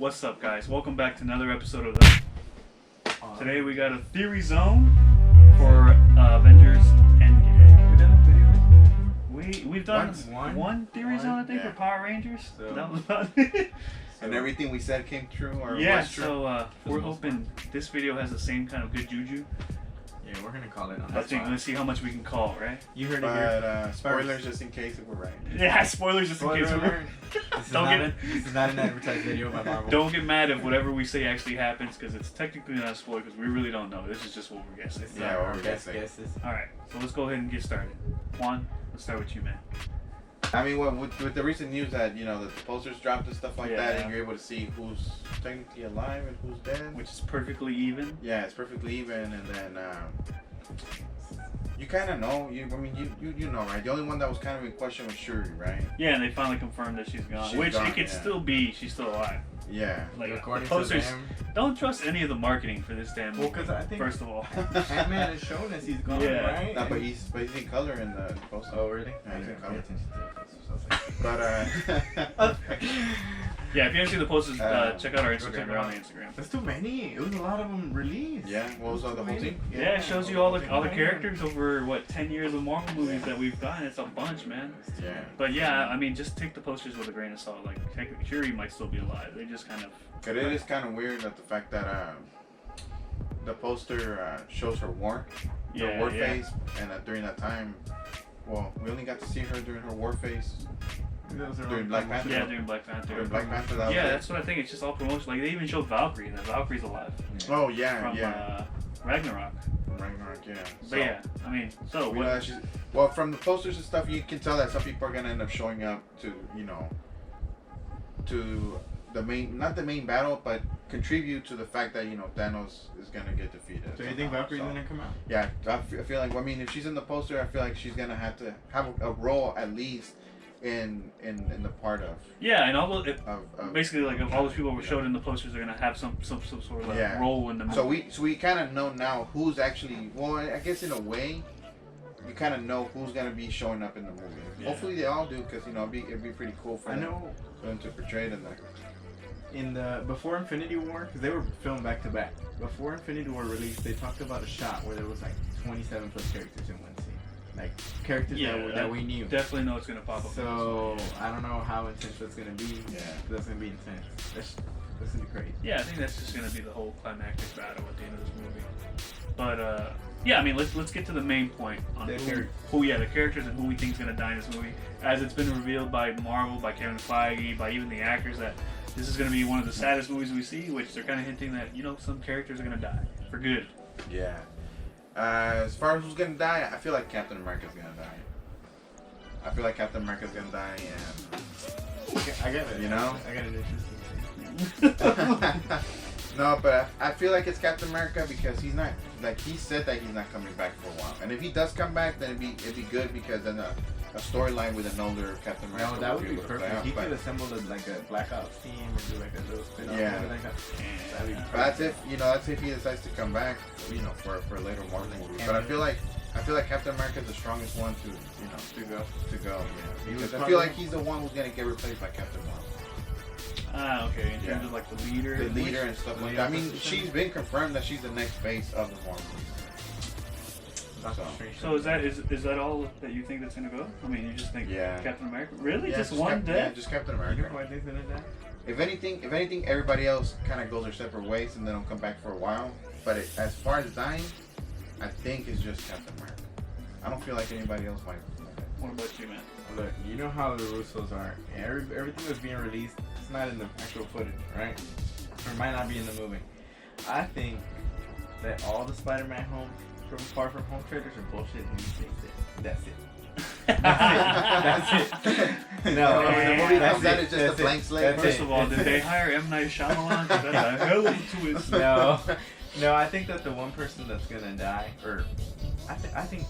What's up, guys? Welcome back to another episode of the. Today we got a theory zone for Avengers Endgame. We done a video? We've done one theory zone, I think, for Power Rangers. So. That was about it. And everything we said came true, or yeah. was true. So we're hoping this video has the same kind of good juju. Yeah, we're gonna call it on that. Let's see how much we can call, right? You heard it here. Spoilers just in case if we're right. Yeah, spoilers just in case we're right. This is not an advertised video by Marvel. Don't get mad if whatever we say actually happens, because it's technically not a spoiler, because we really don't know. This is just what we're guessing. Yeah, our best guesses. Alright, so let's go ahead and get started. Juan, let's start with you, man. I mean, with the recent news that, you know, the posters dropped and stuff like that, and you're able to see who's technically alive and who's dead. Which is perfectly even. Yeah, it's perfectly even, and then you kind of know. You know, right? The only one that was kind of in question was Shuri, right? Yeah, and they finally confirmed that she's gone. It could still be she's still alive. Yeah. Like, the posters, don't trust any of the marketing for this damn movie. Well, because I think, first of all, Ant-Man has shown us he's gone, right? No, but he's in color in the poster. Oh, really? Yeah, he's in color. But, yeah, if you haven't seen the posters, check out our Instagram. They're on the Instagram. There's too many. It was a lot of them released. Yeah, what was the whole team? Yeah, it shows you all the characters over, 10 years of Marvel movies that we've gotten. It's a bunch, man. Yeah. But yeah, I mean, just take the posters with a grain of salt. Like, Shuri might still be alive. They just kind of... But it is kind of weird that the fact that the poster shows her war phase, and during that time, well, we only got to see her during her war phase. During Black Panther. Yeah, during Black Panther. During Black Panther. That's what I think. It's just all promotion. Like, they even showed Valkyrie, and Valkyrie's alive. Yeah. Oh, yeah, From Ragnarok. Ragnarok, yeah. But yeah, I mean, so what? Well, from the posters and stuff, you can tell that some people are gonna end up showing up to, to the main, not the main battle, but contribute to the fact that, Thanos is gonna get defeated. So you think Valkyrie's gonna come out? Yeah, I feel like, if she's in the poster, I feel like she's gonna have to have a role at least in the part of and all the basically like all those people were showed in the posters are gonna have some sort of role in the movie. So we kind of know now who's actually, well, I guess in a way you kind of know who's gonna be showing up in the movie. Hopefully they all do, because it'd be pretty cool for them to portray it in there. In the before Infinity War, because they were filmed back to back. Before Infinity War released, they talked about a shot where there was like 27 plus characters in one scene. Like, characters that we knew. Definitely know it's going to pop up. So, I don't know how intense that's going to be. Yeah. That's going to be intense. That's going to be crazy. Yeah, I think that's just going to be the whole climactic battle at the end of this movie. But, yeah, I mean, let's get to the main point on the characters and who we think is going to die in this movie. As it's been revealed by Marvel, by Kevin Feige, by even the actors, that this is going to be one of the saddest movies we see, which they're kind of hinting that, some characters are going to die. For good. Yeah. As far as who's gonna die, I feel like Captain America's gonna die. I feel like Captain America's gonna die, and I get it. I got an interesting. No, but I feel like it's Captain America because he's not, like, he said that he's not coming back for a while, and if he does come back, then it'd be good, because then a storyline with an older Captain America. No, that would be perfect. He could assemble like a Black Ops team or do like a little spin-off. Yeah. Like that. That'd be perfect. But that's if he decides to come back, for later Marvel movies. But I feel like Captain America is the strongest one to go. Yeah. Because I feel like he's the one who's gonna get replaced by Captain Marvel. Okay. In terms of like the leader and stuff like that. I mean, she's been confirmed that she's the next face of the Marvel. So is that all that you think that's gonna go? I mean, you just think Captain America? Really? Just one death? Yeah, just Captain America. You know why they're gonna die? If anything, everybody else kind of goes their separate ways and they don't come back for a while. But as far as dying, I think it's just Captain America. I don't feel like anybody else might. What about you, man? Look, you know how the Russos are. Everything that's being released, it's not in the actual footage, right? Or it might not be in the movie. I think that all the Spider-Man Far From Home trailers are bullshit, and that's it. That's it. No, the movie comes out as just a blank slate. First of all, did they hire M. Night Shyamalan? That's a hell of a twist. No, I think that the one person that's gonna die, or I think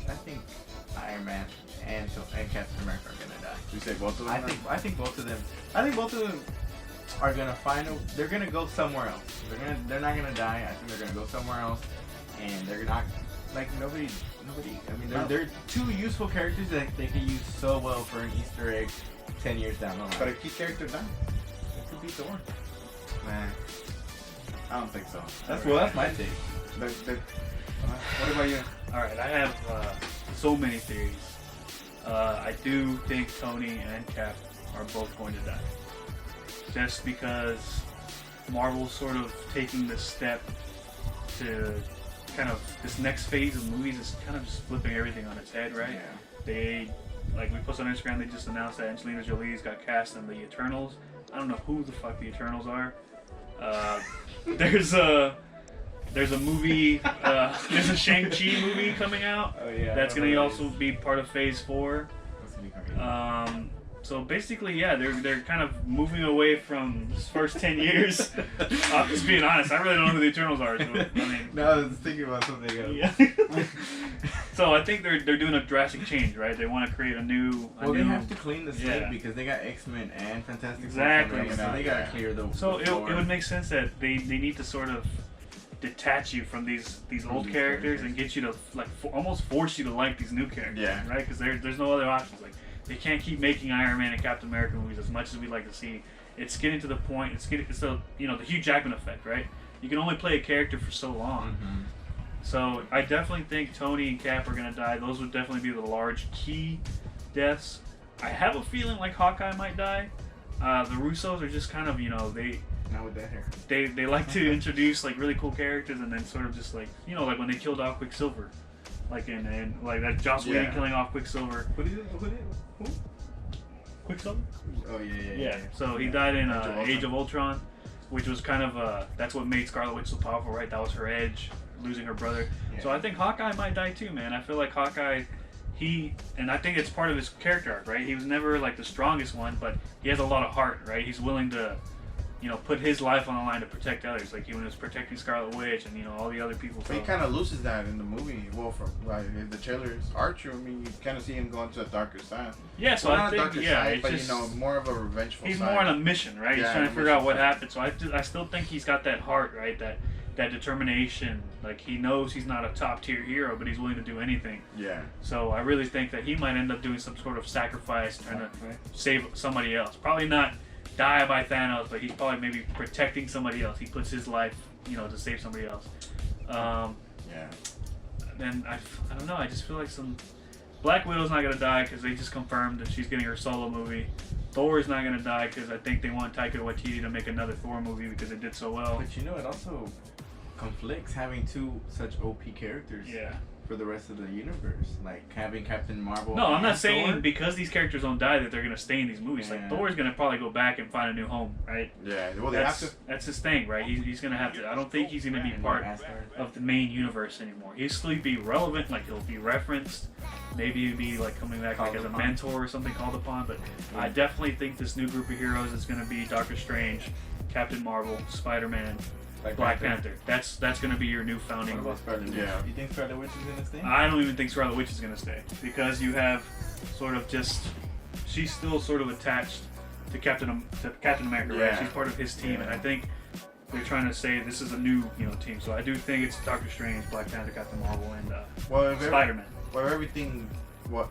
Iron Man and Captain America are gonna die. You say both of them? I think both of them. I think both of them are gonna they're gonna go somewhere else. They're not gonna die. I think they're gonna go somewhere else, and they're not. Like, nobody. I mean, they're two useful characters that they can use so well for an Easter egg 10 years down the line. But a key character died. It could be Thor. Nah, I don't think so. That's my take. What about you? All right, I have so many theories. I do think Tony and Cap are both going to die. Just because Marvel's sort of taking this step to kind of this next phase of movies is kind of just flipping everything on its head, right? Yeah. They, like we posted on Instagram, they just announced that Angelina Jolie's got cast in the Eternals. I don't know who the fuck the Eternals are. There's a movie, there's a Shang-Chi movie coming out. Oh yeah. That's gonna also be part of Phase 4. That's gonna be crazy. So basically, yeah, they're kind of moving away from this first 10 years. I'm just being honest. I really don't know who the Eternals are. So, I mean, No, I was thinking about something else. yeah. So I think they're doing a drastic change, right? They want to create a new. They have to clean the slate Yeah. because they got X-Men and Fantastic Four Exactly. coming out, so they gotta clear the. So the it floor. would make sense that they need to sort of detach you from these old these characters characters. and get you to like almost force you to like these new characters, Yeah. right? Because there's no other options. Like they can't keep making Iron Man and Captain America movies as much as we'd like to see. It's getting to the point. It's so the Hugh Jackman effect, right? You can only play a character for so long. Mhm. So I definitely think Tony and Cap are gonna die. Those would definitely be the large key deaths. I have a feeling like Hawkeye might die. The Russos are just kind of they Not with that hair. they like to introduce like really cool characters and then sort of just like like when they killed off Quicksilver, like in like that Joss Whedon Yeah. killing off Quicksilver. What is it? Who? Quicksilver? Oh yeah. Yeah. So he died in Age of Ultron. Age of Ultron, which was kind of that's what made Scarlet Witch so powerful, right? That was her edge, losing her brother. Yeah. So I think Hawkeye might die too, man. I feel like Hawkeye, and I think it's part of his character arc, right? He was never like the strongest one, but he has a lot of heart, right? He's willing to, put his life on the line to protect others. Like he was protecting Scarlet Witch and all the other people. He kind of loses that in the movie. Well, from if the trailers are true, I mean, you kind of see him going to a darker side. Yeah, so Well, I not a think darker it's side, just, but more of a revengeful he's side. more on a mission, right? He's Yeah, trying to a figure out mission what side. happened. So I still think he's got that heart, right? That determination. Like he knows he's not a top tier hero, but he's willing to do anything. Yeah. So I really think that he might end up doing some sort of sacrifice, trying to save somebody else. Probably not die by Thanos, but he's probably maybe protecting somebody else. He puts his life, to save somebody else. Yeah. Then I don't know. I just feel like Black Widow's not gonna die because they just confirmed that she's getting her solo movie. Thor is not gonna die because I think they want Taika Waititi to make another Thor movie because it did so well. But it also conflicts having two such OP characters. Yeah. For the rest of the universe, like having Captain Marvel. No, I'm not and saying Thor. because these characters don't die that they're gonna stay in these movies. Like Yeah. Thor's gonna probably go back and find a new home, right? Yeah. Well, they have to. That's his thing, right? He's gonna have to. I don't think he's gonna be And part Asgard. of the main universe anymore. He'll still be relevant, like he'll be referenced. Maybe he'll be like coming back like Called as a upon. mentor or something called upon. But I definitely think this new group of heroes is gonna be Doctor Strange, Captain Marvel, Spider-Man, Black Panther. That's gonna be your new founding What about group. Scarlet Witch? Yeah. You think Scarlet Witch is gonna stay? I don't even think Scarlet Witch is gonna stay because you have sort of she's still sort of attached to Captain America, right? Yeah. She's part of his team, and Yeah. I think they're trying to say this is a new team. So I do think it's Doctor Strange, Black Panther, Captain Marvel, and Well, if Spider-Man.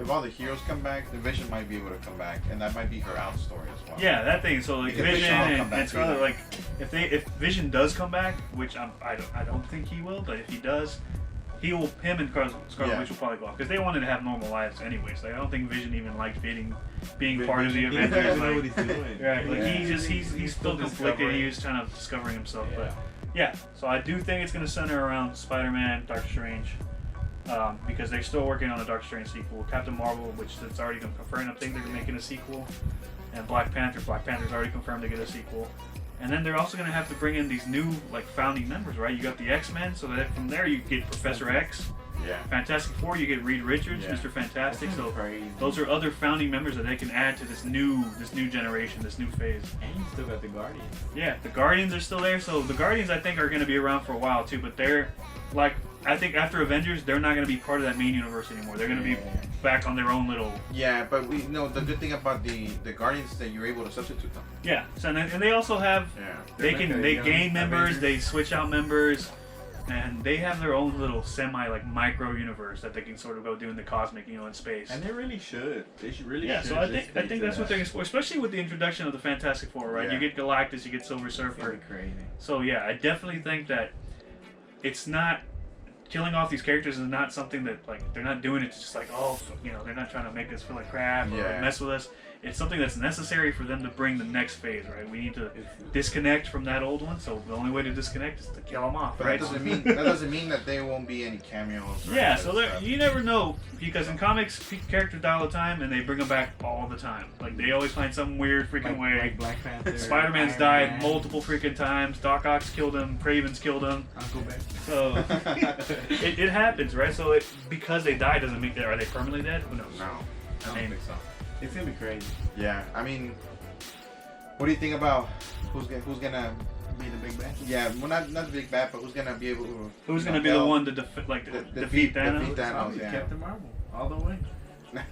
if all the heroes come back, the Vision might be able to come back, and that might be her out story as well. Yeah, that thing. So like Because Vision Vision will come and back Scarlet, too. like if Vision does come back, which I don't think he will, but if he does, him and Scarlet Yeah. Witch will probably go off because they wanted to have normal lives anyways. Like I don't think Vision even liked being part of the He doesn't Avengers. know Like, what he's doing. right, like Yeah. he's still conflicted. discovering. He was trying to discovering himself, Yeah. but yeah. So I do think it's gonna center around Spider-Man, Doctor Strange. Because they're still working on a Doctor Strange sequel. Captain Marvel, which it's already been confirmed, I think they're making a sequel. And Black Panther's already confirmed to get a sequel. And then they're also going to have to bring in these new founding members, right? You got the X-Men, so that from there you get Professor X. Yeah. Fantastic Four, you get Reed Richards, Yeah. Mr. Fantastic. So Crazy. those are other founding members that they can add to this new generation, this new phase. And you still got the Guardians. Yeah, the Guardians are still there. So the Guardians, I think, are going to be around for a while too. But they're I think after Avengers, they're not going to be part of that main universe anymore. They're going to be back on their own little. Yeah, but we know the good thing about the Guardians is that you're able to substitute them. Yeah. So and they also have Yeah. they They're like a they young gain members, Avengers. they switch out members. and they have their own little semi like micro universe that they can sort of go do in the cosmic, in space. And they really should. They should really. Yeah, should so I think that's what they're explore, especially with the introduction of the Fantastic Four, right? Yeah. You get Galactus, you get Silver It's gonna Surfer. be crazy. So yeah, I definitely think that it's not killing off these characters is not something that like they're not doing it to just like they're not trying to make us feel like crap or like, mess with us. It's something that's necessary for them to bring the next phase, right? We need to disconnect from that old one, so the only way to disconnect is to kill them off, But right? that doesn't mean that there won't be any cameos. Yeah, so you never know, because in comics, characters die all the time, and they bring them back all the time. Like, they always find some weird freaking way. Like Black Panther. Spider-Man's Iron died Man, multiple freaking times. Doc Ock's killed him. Craven's killed him. Uncle Ben. So, it happens, right? So, because they die doesn't mean, are they permanently dead? Who knows? No, I don't mean, think so. It's gonna be crazy. Yeah, I mean, what do you think about who's gonna Be the big bad. Yeah, well, not the big bad, but who's gonna be able to? Who's going to be the one to defeat Thanos? defeat Thanos, Probably yeah. Captain Marvel all the way.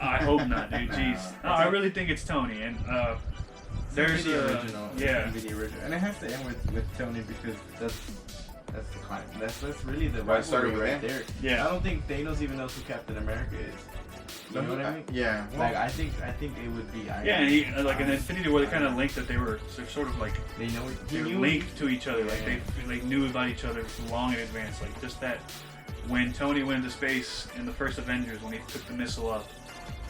I hope not, dude. Jeez. No, I really think it's Tony. And there's the original. yeah. It's gonna be the original, and it has to end with Tony because that's the client. That's really the Why it started rivalry with right him? there. Yeah. I don't think Thanos even knows who Captain America is. You know what I mean? Yeah. Well, Like I think it would be. Yeah, and he, like in Infinity War, they kind of linked that they're sort of like They know he they're knew linked to each other. Like Yeah. they knew about each other long in advance. Like just that when Tony went into space in the first Avengers when he took the missile up,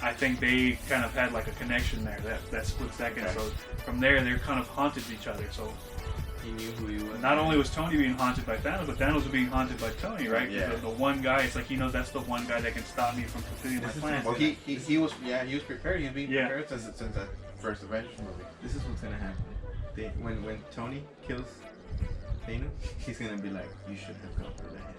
I think they kind of had like a connection there. That split second. Okay. So from there, they're kind of haunted each other. So He knew who he was. not only was Tony being haunted by Thanos, but Thanos was being haunted by Tony, right? Yeah. The one guy, it's like he knows that's the one guy that can stop me from fulfilling my This is plan. well, he was prepared. He was being Yeah. prepared since that first Avengers movie. This is what's gonna happen. When Tony kills Thanos, he's gonna be like, "You should have gone for the head."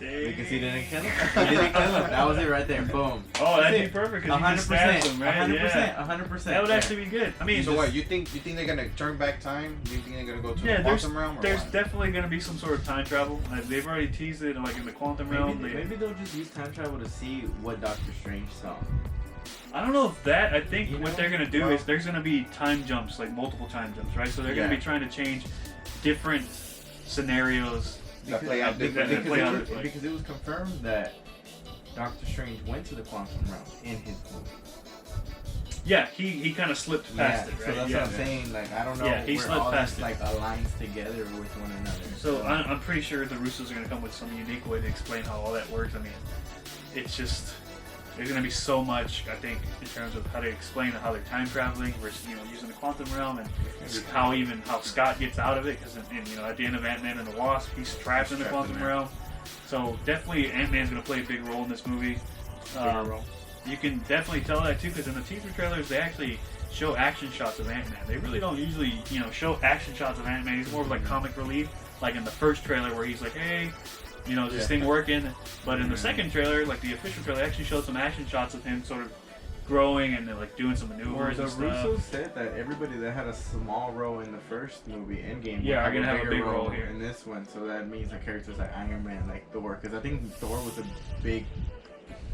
Because he didn't kill him. He didn't kill him. That was it right there. Boom. Oh, that'd be That's it. perfect because he just stabs him, right? 100%. Yeah. 100%. That would actually be good. I mean, So what? You think they're gonna turn back time? Do you think they're gonna go to yeah, the quantum realm? Or there's what? definitely going to be some sort of time travel. They've already teased it, like in the quantum realm. Maybe they'll just use time travel to see what Doctor Strange saw. I don't know if that. I think You what know, they're going to do well- is there's going to be time jumps, like multiple time jumps, right? So they're going to Yeah. be trying to change different scenarios. That play out Because- differently. play out differently. Because it was confirmed that Doctor Strange went to the quantum realm in his movie. Yeah, he kind of slipped past it, right? So that's yeah. what I'm saying. Like I don't know Yeah, he where slipped all past this it. like aligns together with one another. So I'm pretty sure the Russos are going to come with some unique way to explain how all that works. I mean, it's just there's going to be so much, I think, in terms of how to explain how they're time traveling versus using the quantum realm and how Scott gets out of it because at the end of Ant-Man and the Wasp, he's trapped in the Trapped quantum in there. realm. So definitely Ant-Man's going to play a big role in this movie. You can definitely tell that too because in the teaser trailers they actually show action shots of Ant-Man. They really don't usually show action shots of Ant-Man. He's more of like comic relief, like in the first trailer where he's like, hey, is this thing working? But in the second trailer, like the official trailer, they actually showed some action shots of him sort of growing and like doing some maneuvers the and stuff. Russos said that everybody that had a small role in the first movie, Endgame, Yeah, will are gonna have a bigger big role here. in this one. So that means the characters like Iron Man, like Thor, because I think Thor was a big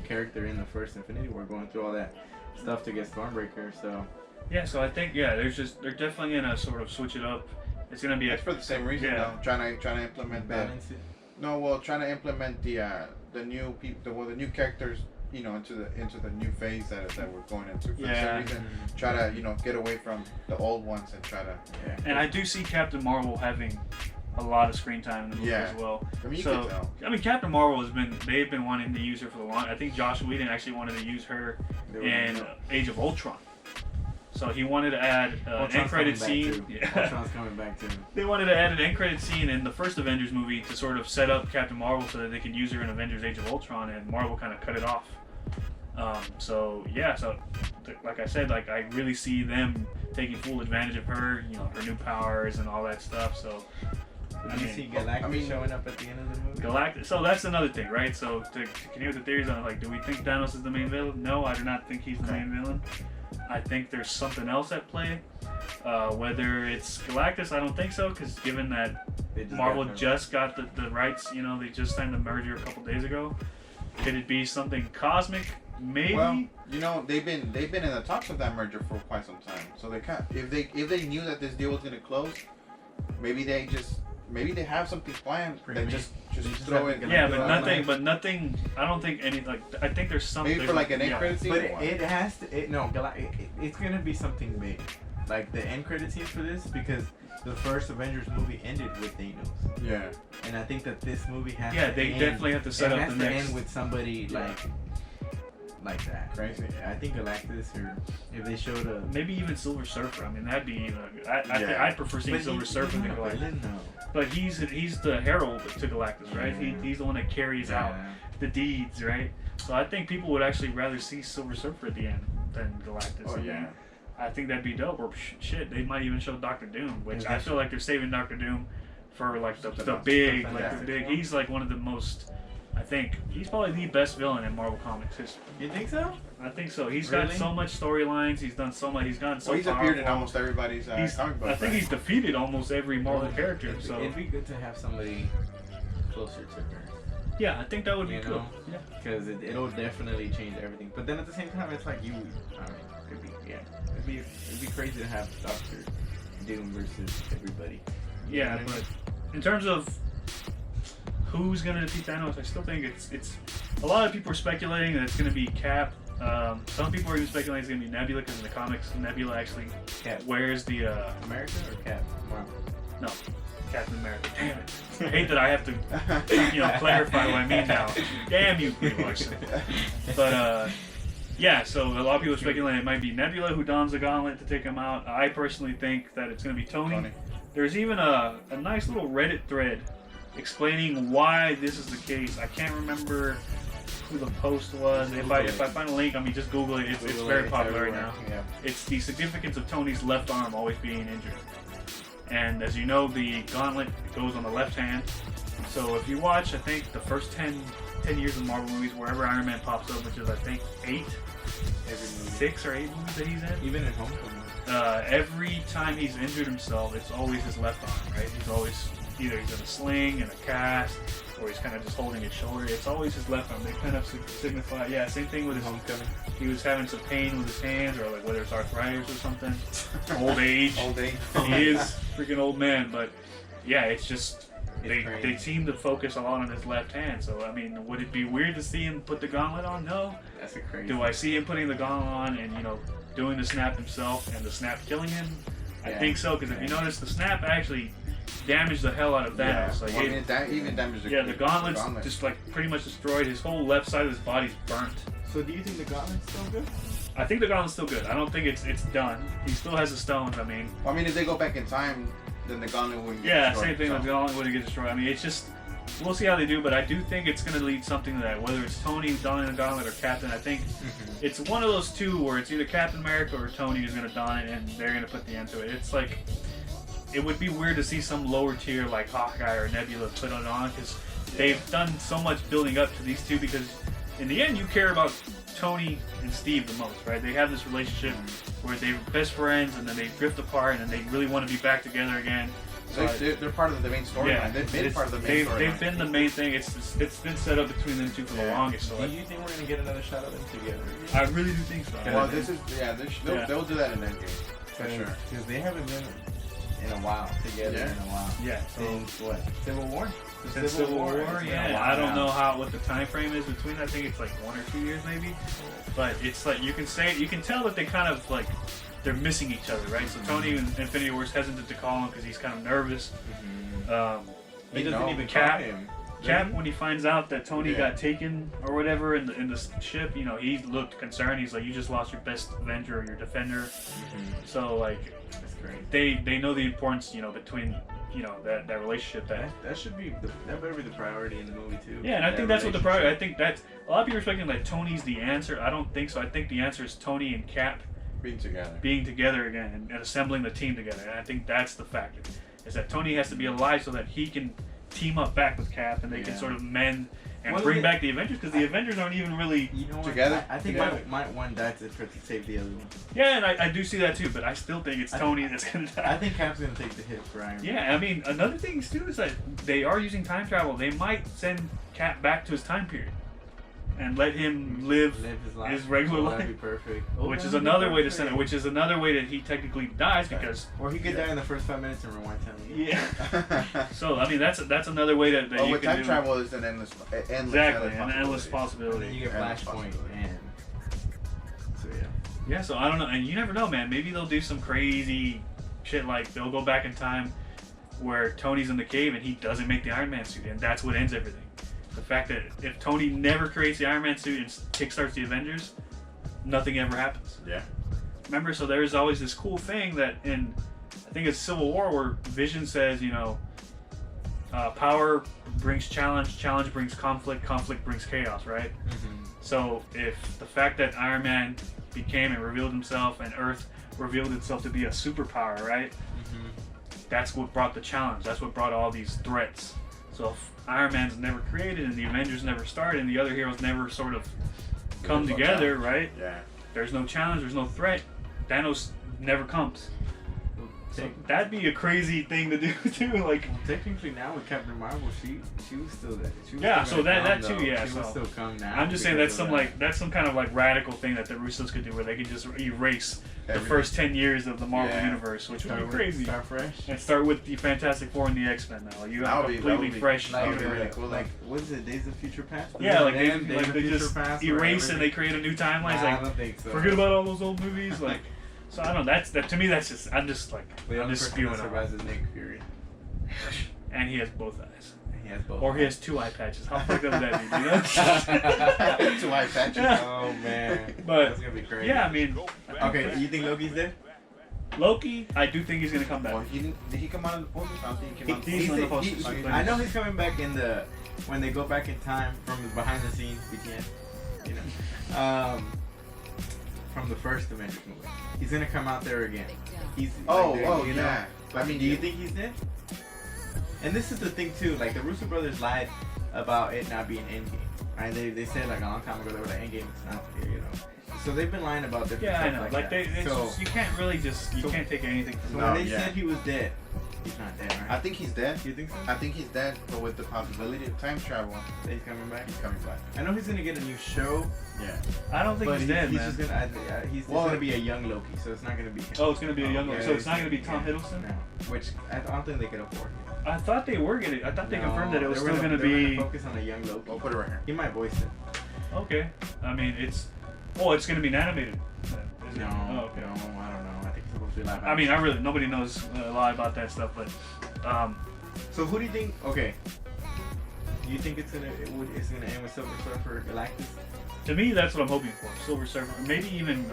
character in the first Infinity War, going through all that stuff to get Stormbreaker. So Yeah, so I think they're definitely gonna sort of switch it up. It's gonna be That's for the same reason, Yeah. though. Trying to implement that. balance it. No, well, trying to implement the new people, the new characters, into the new phase that we're going into. For Yeah. the same reason, try to get away from the old ones and try to. Yeah. And I do see Captain Marvel having a lot of screen time in the movie Yeah. as well. I mean, you So, could tell. I mean, Captain Marvel they've been wanting to use her for the long. I think Josh Whedon actually wanted to use her They were in gonna- Age of Ultron. So he wanted to add an Ultron's end credit coming back scene. too. Yeah. Ultron's coming back too. They wanted to add an end credit scene in the first Avengers movie to sort of set up Captain Marvel so that they could use her in Avengers Age of Ultron, and Marvel kind of cut it off. Like I said, like I really see them taking full advantage of her, her new powers and all that stuff. So Did you see Galactus showing up at the end of the movie? Galactus. So that's another thing, right? So to continue with the theories on like, do we think Thanos is the main villain? No, I do not think he's the main villain. I think there's something else at play. Whether it's Galactus, I don't think so, because given that They just Marvel got her. just got the rights, they just signed the merger a couple days ago. Could it be something cosmic? Maybe. Well, they've been in the talks of that merger for quite some time. So they if they knew that this deal was gonna close, maybe they just maybe they have something planned. They Maybe. just They just throw have it. to Yeah, Like, but nothing. I don't think any like. I think there's something. Maybe for like an end credit scene. But or what? it has to. It's gonna be something big, like the end credit scene for this, because the first Avengers movie ended with Thanos, Yeah. and I think that this movie has. Yeah, to they end, definitely have to set it up has the to next. end with somebody like that. Crazy. I think Galactus, or if they showed a. Maybe even Silver Surfer. I mean, that'd be even. Yeah. I'd prefer seeing Silver Surfer than Galactus. Villain, though. But he's the herald to Galactus, right? Yeah. He's the one that carries out Yeah. the deeds, right? So I think people would actually rather see Silver Surfer at the end than Galactus. Oh I mean, yeah. I think that'd be dope. Or shit, they might even show Doctor Doom, which Yeah, I feel like they're saving Doctor Doom for like the Stuff big, like like that. the big. He's like one of the most. I think he's probably the best villain in Marvel Comics history. You think so? I think so. He's got Really? so much storylines. He's done so much. He's gotten so Well, he's appeared in powerful. almost everybody's comic book. I think he's defeated almost every Marvel character. It'd be, So it'd be good to have somebody closer to her. yeah, I think that would be You cool. know? Yeah. Because it'll definitely change everything. But then at the same time, it's like it'd be crazy to have Doctor Doom versus everybody. You know Yeah, what I mean? but in terms of who's gonna defeat Thanos, I still think it's a lot of people are speculating that it's gonna be Cap. Some people are even speculating it's gonna be Nebula because in the comics, Nebula actually Cap. wears the America or Cap? Marvel. no, Captain America. Damn it! I hate that I have to clarify what I mean now. Damn you, Brie Larson. But yeah, so a lot of people are speculating it might be Nebula who dons the gauntlet to take him out. I personally think that it's gonna be Tony. There's even a nice little Reddit thread explaining why this is the case. I can't remember who the post was. If I find a link, I mean just Google it. It's very popular right now. Yeah. It's the significance of Tony's left arm always being injured. And as you know, the gauntlet goes on the left hand. So if you watch, I think the first 10 years of Marvel movies, wherever Iron Man pops up, which is I think 6 or 8 movies that he's in. Even in Homecoming. Every time he's injured himself, it's always his left arm, right? He's always either he's in a sling, in a cast, or he's kind of just holding his shoulder. It's always his left arm. They kind of signify, yeah, same thing with his Homecoming. He was having some pain with his hands, or like whether it's arthritis or something. Old age. All day. He is a freaking old man, but yeah, it's just they crazy. seem to focus a lot on his left hand. So I mean, would it be weird to see him put the gauntlet on? No. That's a crazy. Do I see him putting the gauntlet on and doing the snap himself and the snap killing him? I Yeah. think so, because if you notice, the snap actually damaged the hell out of Yeah. Thanos. Like, Well, I mean, that even damaged the the gauntlet's gauntlet. just like pretty much destroyed. His whole left side of his body's burnt. So do you think the Gauntlet's still good? I think the gauntlet's still good. I don't think it's done. He still has the stones. I mean, Well, I mean, if they go back in time, then the gauntlet wouldn't get yeah, destroyed, same thing. so. The gauntlet wouldn't get destroyed. I mean, it's just we'll see how they do, but I do think it's going to lead something to that. Whether it's Tony donning the gauntlet or Captain, I think it's one of those two where it's either Captain America or Tony who's going to don it, and they're going to put the end to it. It's like it would be weird to see some lower tier like Hawkeye or Nebula put it on because they've done so much building up to these two. Because in the end, you care about Tony and Steve the most, right? They have this relationship where they're best friends, and then they drift apart, and then they really want to be back together again. So They're part of the main storyline. yeah, They've been part of the main storyline. they've been the main thing. It's been set up between them two for the Yeah. longest. So Do you think we're gonna get another shot of them together? I really do think so. Well, this is they'll do that in Endgame for sure. Because they haven't been in a while together Yeah. in a while. Yeah. Since what? Civil War. Since Civil War, It's been a yeah. while I don't now. know what the time frame is between. I think it's like 1 or 2 years maybe. But it's like you can tell that they kind of like they're missing each other, right? So Tony in Infinity War is hesitant to call him because he's kind of nervous. He doesn't even Cap. call him. Cap, when he finds out that Tony Yeah. got taken or whatever in the ship, he looked concerned. He's like, "You just lost your best Avenger or your Defender." So like, That's great. they know the importance, between that relationship. That should be that better be the priority in the movie too. Yeah, and I That think that's what the priority. I relationship. think that's a lot of people are expecting like Tony's the answer. I don't think so. I think the answer is Tony and Cap Being together. being together again and assembling the team together. And I think that's the factor. Is that Tony has to be alive so that he can team up back with Cap and they can Yeah. sort of mend and Well, bring it- back the Avengers because the Avengers aren't even really. You know what? Together? I think Together. might one die to save the other one. Yeah, and I do see that too, but I still think it's Tony that's gonna die. I think Cap's gonna take the hit for Iron Man. Yeah, I mean, another thing too is that they are using time travel. They might send Cap back to his time period. and let him live his life. his regular life. That'd be perfect. Which is another way to send it. Which is another way that he technically dies because. Or he could die in the first 5 minutes and rewind time. Yeah. So I mean that's another way that you with can time do. travel is an endless Exactly, an endless And possibility. then you get Flashpoint and. So yeah. Yeah, so I don't know, and you never know, man. Maybe they'll do some crazy shit like they'll go back in time where Tony's in the cave and he doesn't make the Iron Man suit, and that's what ends everything. The fact that if Tony never creates the Iron Man suit and kickstarts the Avengers, nothing ever happens. Yeah. Remember, so there's always this cool thing that in, I think it's Civil War, where Vision says, you know, power brings challenge, challenge brings conflict, conflict brings chaos, right? Mm-hmm. So if the fact that Iron Man became and revealed himself and Earth revealed itself to be a superpower, right? Mm-hmm. That's what brought the challenge. That's what brought all these threats. So if Iron Man's never created and the Avengers never started and the other heroes never sort of come together, right? Yeah. There's no challenge, there's no threat. Thanos never comes. So that'd be a crazy thing to do too. Like, well, technically now with Captain Marvel, she was still there. She was yeah, still so gonna that come, too, though. yeah. She So will still come now. I'm just saying that's because some kind of like radical thing that the Russos could do, where they could just erase the Everything. first 10 years of the Marvel Yeah. universe, which would be crazy. Start fresh. And start with the Fantastic Four and the X-Men now. Like, you have That a would completely be- fresh. that would be universe. really cool. Like, what is it? Days of Future Past? Yeah, like Days of they Future just Past or erase and they everything? create a new timeline. It's Nah, I like, don't think so. forget about all those old movies. Like, so I don't know. That to me, that's just I'm just The I'm only just person spewing that out. survives is Nick Fury. And he has both eyes. He has both. Or he eyes. has 2 eye patches. How fucked up would that be? You know? Two eye patches. Oh man, But that's gonna be crazy. yeah, I mean, Okay, you think Loki's dead? Loki, I do think he's gonna come Well, back. did he come out of the post? I don't think he came out. He's on the posters. I know he's coming back in the when they go back in time from the behind the scenes BTS, you know, from the first Avengers movie. He's gonna come out there again. He's Oh, like, oh you know, yeah. I mean, do you think he's dead? And this is the thing too. Like the Russo brothers lied about it not being Endgame. Right? They said like a long time ago they were like Endgame is not here, you know. So they've been lying about different Yeah, I stuff know. like Like that. it's So, just, you can't really just you so- can't take anything so from when that. they yeah. said he was dead, he's not dead, I right? think he's dead. Do you think so? I think he's dead, but with the possibility of time travel, That he's coming back. he's coming back. I know he's gonna get a new show, Yeah. I don't think but he's dead, he's man. just gonna he's Well, gonna be a young Loki, so it's not gonna be him. Oh, it's gonna be a young Loki. Yeah, So it's not gonna be Tom yeah. Hiddleston. No, which I don't think they could afford. I thought they were gonna. I thought they confirmed that it was they were still gonna they were be. focus on a young Loki. We'll put it right here. He might voice it. Okay. I mean, it's. Oh, it's gonna be animated. Is it? No, Oh, okay. no, I don't know. I think it's supposed to be live. I mean, I really nobody knows a lot about that stuff, but So who do you think? Okay. Do you think it's gonna end with Silver Surfer Galactus? to me, that's what I'm hoping for. Silver Surfer, maybe even.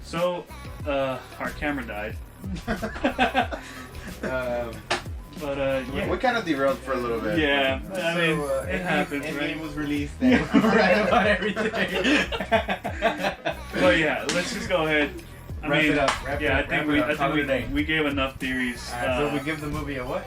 So, our camera died. But yeah. We kind of derailed for a little bit. Yeah, I mean, So, it happens, Endgame right? was released. And we're right about everything. But yeah, let's just go ahead. I Wrap mean, it up, wrap it yeah, up, I wrap think it we, up. I Call it a day. think we gave enough theories. So we give the movie a what?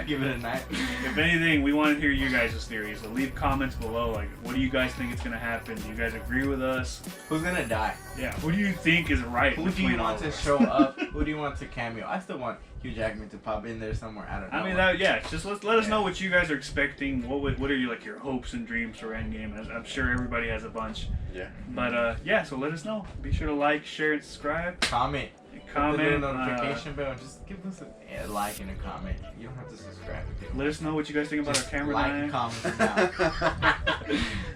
Give it a 9. If anything, we want to hear you guys' theories. So leave comments below. Like, what do you guys think is gonna happen? Do you guys agree with us? Who's gonna die? Yeah. Who do you think is right? Who do between you all want of to us? show up? Who do you want to cameo? I still want Hugh Jackman to pop in there somewhere. I don't know. I mean, just let us know what you guys are expecting. What are your your hopes and dreams for Endgame? I'm sure everybody has a bunch. Yeah. But yeah, so let us know. Be sure to like, share, and subscribe. comment. Comment. Hit the little notification bell. Just give us a like and a comment. You don't have to subscribe. Let us know what you guys think about Just our camera like dying. and comment now.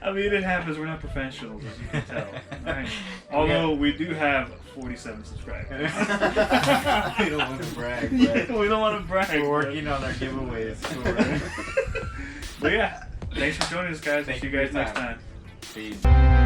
I mean, it happens. We're not professionals, as you can tell. Right? Although we do have 47 subscribers. We don't want to brag. But Yeah, we don't want to brag. we're working on our giveaways. But yeah, thanks for joining us, guys. Thank See you you for guys your next time. time. Peace.